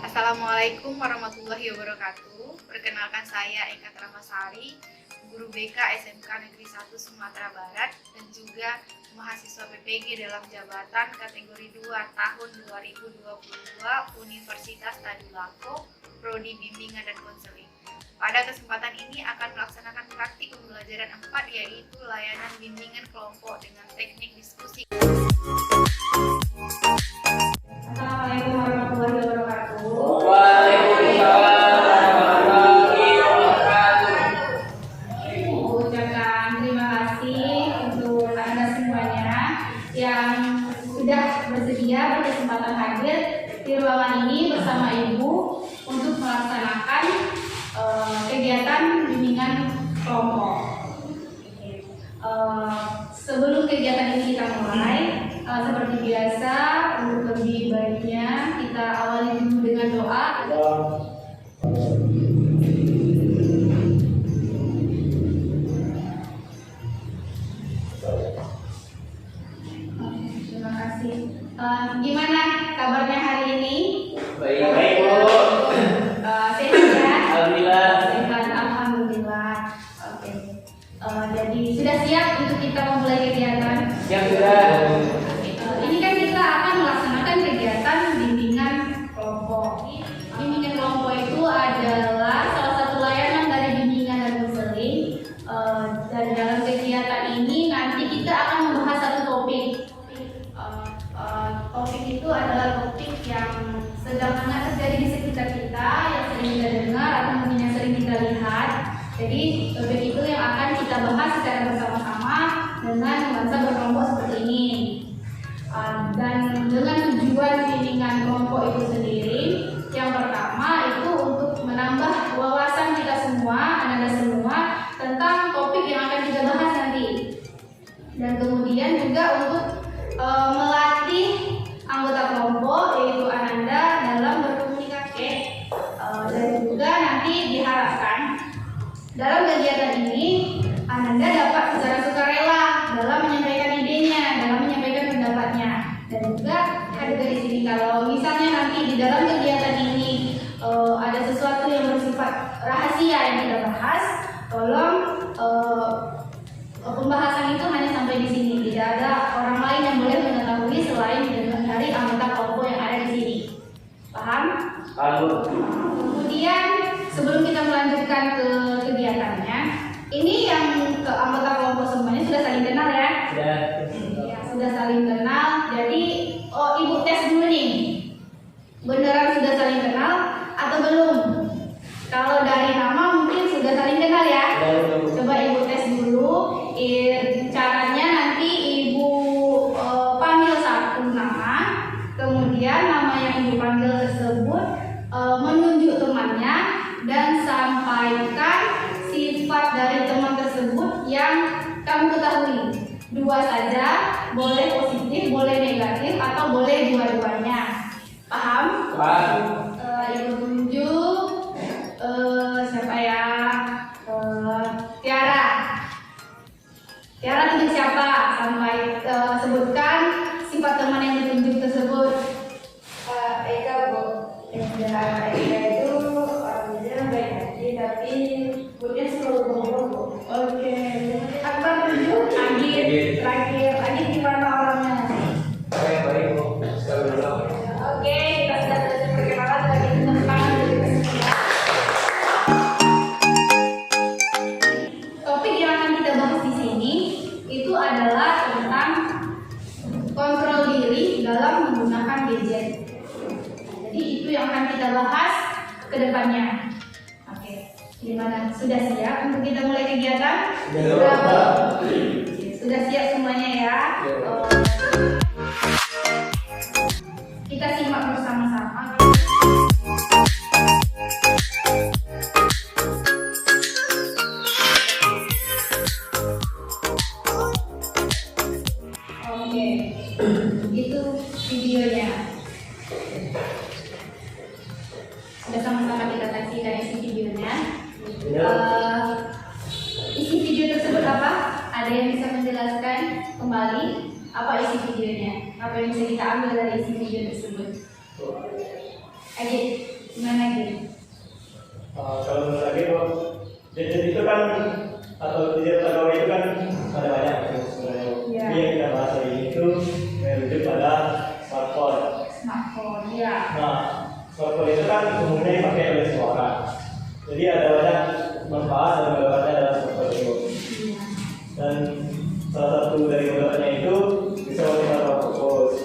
Assalamualaikum warahmatullahi wabarakatuh. Perkenalkan saya Eka Tramasari, guru BK SMK Negeri 1 Sumatera Barat dan juga mahasiswa PPG dalam jabatan kategori 2 tahun 2022 Universitas Tadulako, Prodi Bimbingan dan Konseling. Pada kesempatan ini akan melaksanakan praktik pembelajaran 4 yaitu layanan bimbingan kelompok dengan teknik diskusi. Assalamualaikum warahmatullahi wabarakatuh. Yang sudah bersedia berkesempatan hadir di ruangan ini bersama Ibu untuk melaksanakan kegiatan bimbingan kelompok. Sebelum kegiatan ini kita mulai, seperti biasa, untuk lebih baiknya kita awali dulu dengan doa. Gimana kabarnya hari ini? Baik, Bu. Sehat ya? Alhamdulillah. Sehat, alhamdulillah. Oke. Jadi sudah siap untuk kita memulai kegiatan? Siap sudah. Ini kan kita akan melaksanakan kegiatan bimbingan kelompok. Bimbingan kelompok itu adalah salah satu layanan dari bimbingan dan konseling. Dan dalam kegiatan ini nanti kita akan membahas satu topik. Topik itu adalah topik yang sedang hangat terjadi di sekitar kita, yang sering kita dengar atau mungkin yang sering kita lihat. Jadi topik itu yang akan kita bahas secara bersama-sama dengan nuansa berkelompok seperti ini. Dan dengan tujuan bimbingan kelompok itu sendiri, yang pertama itu untuk menambah wawasan kita semua, Anda semua tentang topik yang akan kita bahas nanti. Dan kemudian juga untuk melatih anggota kelompok yaitu Ananda dalam berkomunikasi, dan juga nanti diharapkan dalam kegiatan ini Ananda dapat secara sukarela dalam menyampaikan idenya, dalam menyampaikan pendapatnya, dan juga hadir di sini kalau misalnya nanti di dalam kegiatan ini ada sesuatu yang bersifat rahasia yang kita bahas, tolong pembahasan itu hanya sampai di sini, tidak ada orang lain yang boleh mengetahui selain dari anggota kelompok yang ada di sini. Paham? Paham. Kemudian sebelum kita melanjutkan ke kegiatannya, ini yang ke anggota kelompok semuanya sudah saling kenal ya? Sudah. Ya, sudah saling kenal. Jadi, Ibu tes dulu nih. Beneran sudah saling kenal atau belum? Kalau dari nama mungkin sudah saling kenal ya? Coba Ibu tes dulu. Caranya nanti Ibu panggil satu nama, kemudian nama yang Ibu panggil tersebut menunjuk temannya dan sampaikan sifat dari teman tersebut yang kamu ketahui. Dua saja, boleh positif, boleh negatif, atau boleh dua-duanya. Paham? Paham. Ibu tunjuk siapa ya? Tiara. Tiara tunjuk siapa? Sampai sebutkan sifat teman yang ditunjuk tersebut. Eka, Bu. Eka itu orangnya baik hati, tapi Bunya selalu bohong, Bu. Oke. Akbar tunjuk Agit. Terakhir, Agit gimana orangnya? Baik, Bu. Oke, kita sudah selesai perkenalan, lagi tepuk tangan dulu kita semua. Topik yang akan kita bahas di sini itu adalah tentang kontrol diri dalam menggunakan gadget. Jadi itu yang akan kita bahas ke depannya. Oke, gimana? Sudah siap untuk kita mulai kegiatan? Sudah siap semuanya ya? Kita simak bersama-sama. Oke, itu videonya. Sudah sama-sama kita saksikan isi videonya. Isi video tersebut apa? Ada yang bisa menjelaskan kembali apa isi videonya. Apa yang bisa kita ambil dari isi video tersebut? Adit, gimana Adit? Kalau menurut lagi gadget itu kan atau gadget pegawai itu kan ada banyak sebenarnya. Iya. Tapi yang kita bahas hari ini itu merujuk pada smartphone. Smartphone, ya. Nah, smartphone itu kan umumnya dipakai oleh semua orang. Jadi ada banyak manfaat dan mudaratnya dalam smartphone itu. Iya. Dan salah satu dari mudaratnya itu bisa membuat fokus.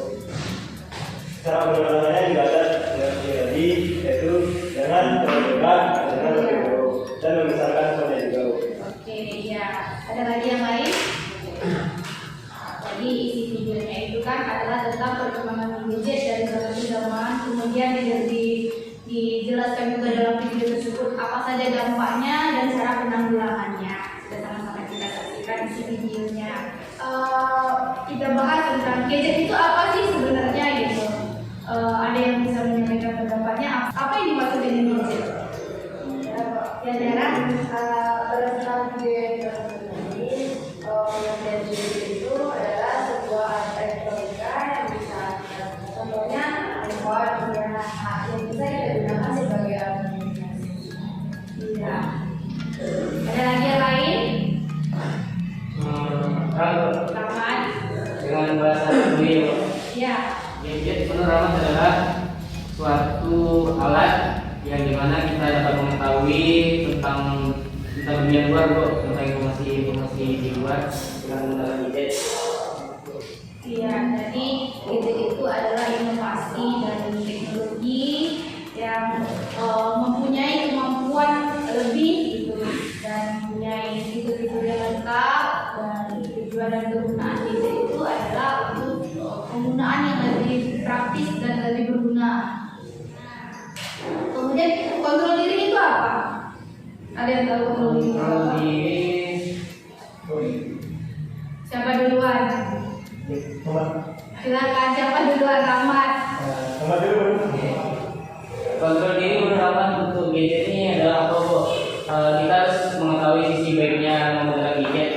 Cara penggunaannya juga ada yang tadi, yaitu dengan terlalu dekat, dengan lebih jauh, dan membesarkan fontnya juga. Oke, ya. Ada lagi yang lain? Jadi isi videonya itu kan adalah tentang perkembangan gadget dari zaman ke zaman, kemudian dijelaskan juga dalam video tersebut apa saja dampaknya dan cara penanggulangannya. Kita sama-sama kita saksikan isi videonya. Kita bahas tentang gadget itu apa sih sebenarnya gitu. Ada yang bisa menyampaikan pendapatnya apa yang dimaksud dengan gadget? Ya, jarang tentang video ini, gadget itu adalah sebuah elektronika yang bisa, contohnya handphone, yang bisa kita gunakan sebagai alat komunikasi. Iya. Ada lagi yang lain? Kalau Rahmat? dengan bahasa beliau, Ya. gadget menurut Rahmat adalah suatu alat yang dimana kita dapat mengetahui tentang dunia luar, bro, tentang informasi di luar dengan menggunakan gadget. Iya, jadi gadget itu adalah inovasi dari teknologi yang mempunyai kemampuan lebih gitu dan mempunyai fitur-fitur yang lengkap, dan tujuan dan kegunaan gadget itu adalah untuk penggunaan yang lebih praktis dan lebih berguna. Kemudian kontrol diri itu apa? Ada yang tahu kontrol diri itu Kalau apa? di Siapa duluan? Silakan, siapa duluan? Rahmat. Sama dulu. kontrol diri menurut Rahmat untuk gadget ini adalah apa, bro? Kita harus mengetahui sisi baiknya menggunakan gadget.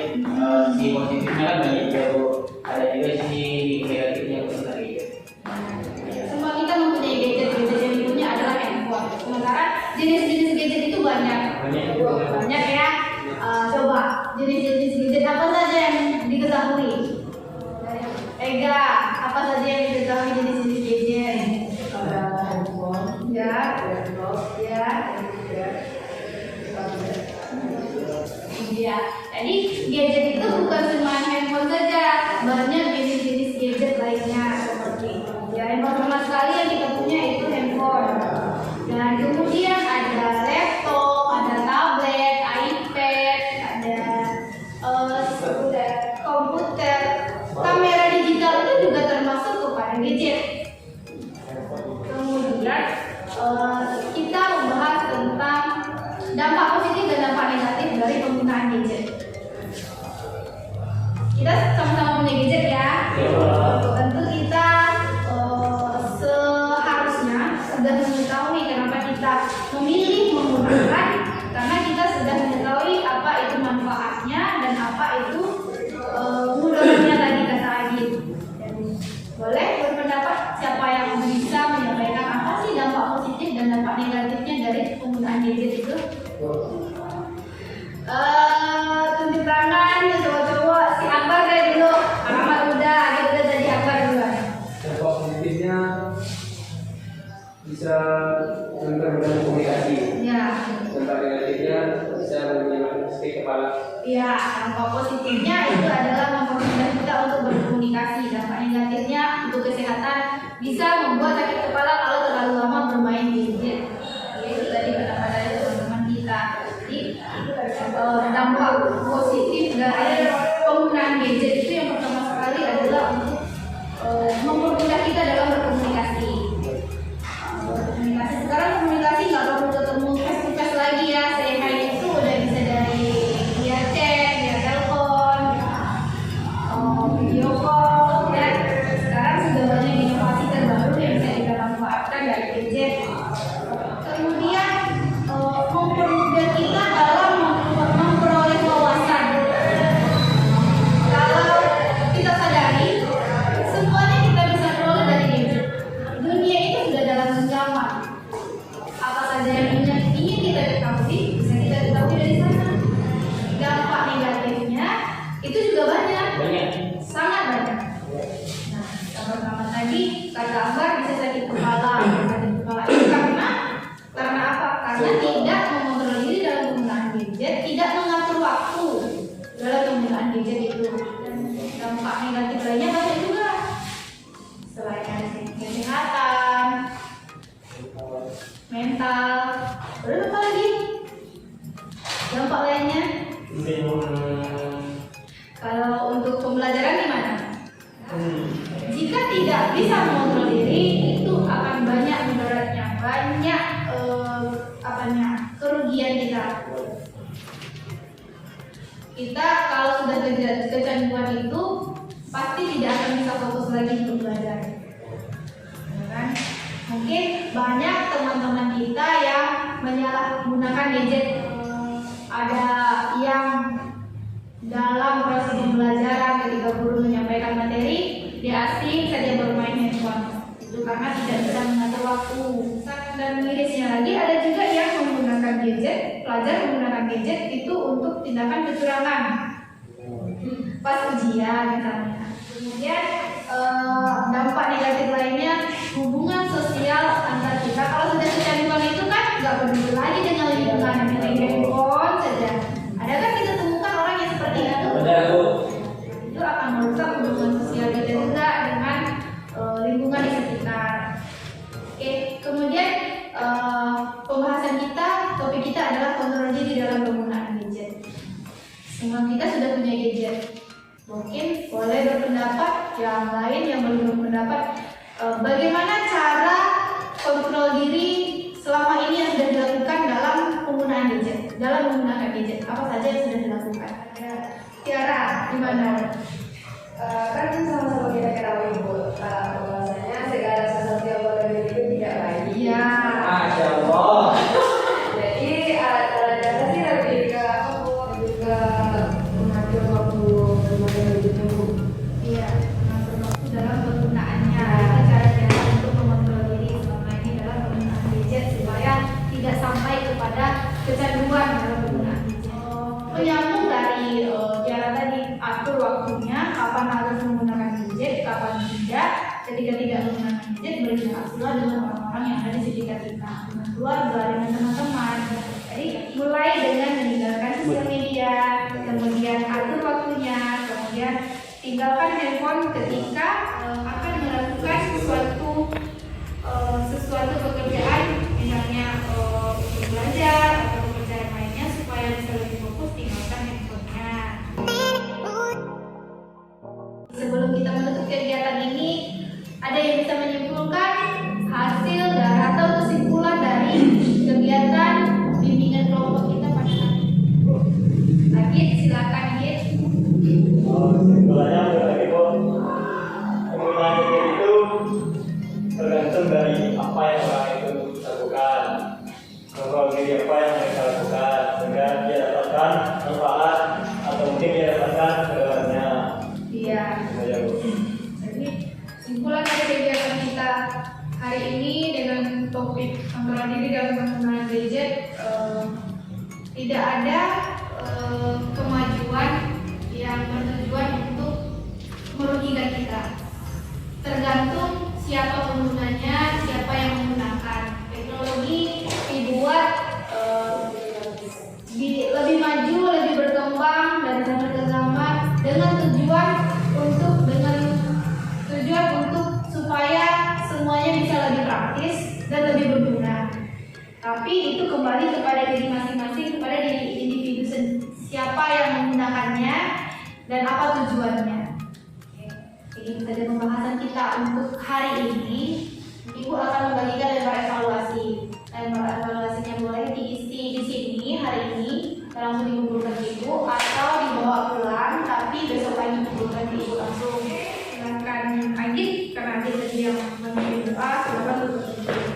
Sisi positifnya kan banyak juga, bro. Ada juga sisi negatifnya menggunakan gadget. Semua kita mempunyai gadget yang dulunya adalah handphone. Sementara jenis-jenis gadget itu banyak. Banyak ya. Coba jenis-jenis gadget apa saja yang diketahui? Ega, apa saja yang diketahui jenis-jenis gadget? Handphone, Ya, laptop, ya, iya. Jadi gadget itu bukan cuma handphone saja, banyak jenis-jenis gadget lainnya seperti ya yang pertama sekali yang kita punya itu handphone. Dan kemudian ada laptop, ada tablet, iPad, ada komputer, kamera digital itu juga termasuk kepada gadget. Kemudian kita membahas tentang dampak positif dan dampak negatif dari penggunaan gadget. Kita sama-sama punya gadget ya. Tentu kita seharusnya sudah mengetahui kenapa kita memilih menggunakan, karena kita sudah mengetahui apa itu manfaatnya dan apa itu mudaratnya tadi kata Adit. Boleh berpendapat siapa yang bisa menyampaikan apa sih dampak positif dan dampak negatifnya dari penggunaan gadget itu? Tunjuk tangan ya cowok-cowok. Si Akbar dari dulu. Ahmad udah, Adit udah, jadi Akbar duluan. Dampak positifnya bisa mempermudah komunikasi. Ya, Dampak negatifnya bisa menyebabkan sakit kepala. ya. Dampak positifnya itu adalah mempermudah kita untuk berkomunikasi. Dampak negatifnya untuk kesehatan bisa membuat sakit kepala kalau terlalu lama bermain gadget. Ya, itu tadi pendapat dari teman-teman kita. Jadi dampak positif dari penggunaan gadget itu yang pertama sekali adalah untuk mempermudah kita dalam berkomunikasi. Berkomunikasi sekarang komunikasi nggak perlu ketemu face to face lagi ya. Saya kayak itu udah bisa dari via chat, via telepon, video call ya. Sekarang sudah banyak inovasi terbaru yang bisa kita manfaatkan dari gadget. Kemudian mempermudah kita dalam memperoleh wawasan. mental. Terus apa lagi? Dampak lainnya? Kalau untuk pembelajaran gimana? Jika tidak bisa mengontrol diri, itu akan banyak mudaratnya, banyak kerugian kita. Kita kalau sudah kecanduan itu pasti tidak akan bisa fokus lagi untuk belajar. Ya kan? Mungkin banyak teman-teman kita yang menyalahgunakan gadget. Ada yang dalam proses pembelajaran ketika guru menyampaikan materi, dia asing saja bermain handphone. Itu karena tidak bisa mengatur waktu. Dan mirisnya lagi ada juga yang menggunakan gadget, pelajar menggunakan gadget itu untuk tindakan kecurangan pas ujian misalnya. Kemudian dampak negatif lainnya, hubungan sosial antar kita. Kalau sudah kecanduan itu kan nggak peduli lagi dengan lingkungan, main handphone saja. Ada kan kita temukan orang yang seperti itu. Itu akan merusak hubungan sosial kita juga dengan lingkungan di sekitar. Oke, kemudian pembahasan kita, topik kita adalah kontrol diri dalam penggunaan gadget. Semua kita sudah punya gadget. Mungkin boleh berpendapat, yang lain yang belum berpendapat, bagaimana cara kontrol diri selama ini yang sudah dilakukan dalam penggunaan gadget, dalam menggunakan gadget, apa saja yang sudah dilakukan? Tiara, gimana? Kan sama-sama kita ketahui Bu, bahwasanya segala sesuatu yang boleh itu tidak baik. Iya. Masya Allah. Jadi alat-alat dasar sih lebih ke apa Bu? Lebih ke mengatur waktu bermain gadgetnya Bu. Iya, mengatur waktu dalam penggunaannya. Itu cara-cara untuk mengontrol diri selama ini dalam penggunaan gadget supaya tidak sampai kepada kecanduan dalam penggunaan gadget. Menyambung dari Tiara tadi, atur waktunya, kapan harus menggunakan gadget, kapan tidak. Ketika tidak menggunakan gadget, berinteraksilah dengan orang-orang yang ada di sekitar kita, dengan keluarga, dengan teman-teman. Jadi mulai dengan meninggalkan sosial media, kemudian atur waktunya, kemudian tinggalkan handphone ketika akan melakukan sesuatu pekerjaan, misalnya untuk belajar atau pekerjaan lainnya, supaya bisa lebih fokus, tinggalkan handphonenya. Sebelum kita menutup kegiatan ini, ada yang bisa menyimpulkan hasil atau kesimpulan dari kegiatan bimbingan kelompok kita pada hari ini? Lagi silakan Git. Kesimpulannya berarti kok penggunaan gadget itu tergantung dari apa yang orang itu lakukan, kontrol diri apa yang mereka lakukan, sehingga dia dapatkan manfaat atau mungkin dia dapatkan keluarnya. Iya. Jadi kesimpulan dari kegiatan kita hari ini dengan topik kontrol diri dalam penggunaan gadget, tidak ada kemajuan yang bertujuan untuk merugikan kita. Tergantung siapa penggunanya, siapa yang menggunakan. Teknologi dibuat lebih maju, lebih berkembang dari zaman ke zaman dengan tujuan untuk supaya semuanya bisa lebih praktis dan lebih berguna. Tapi itu kembali kepada diri masing-masing, kepada diri individu siapa yang menggunakannya dan apa tujuannya. Jadi itu saja pembahasan kita untuk hari ini. Ibu akan membagikan lembar evaluasi. Lembar evaluasinya boleh diisi di sini hari ini, langsung dikumpulkan ke Ibu atau dibawa pulang, tapi besok pagi dikumpulkan ke Ibu langsung. Silakan Agit, karena Agit tadi yang memimpin doa, silakan tutup.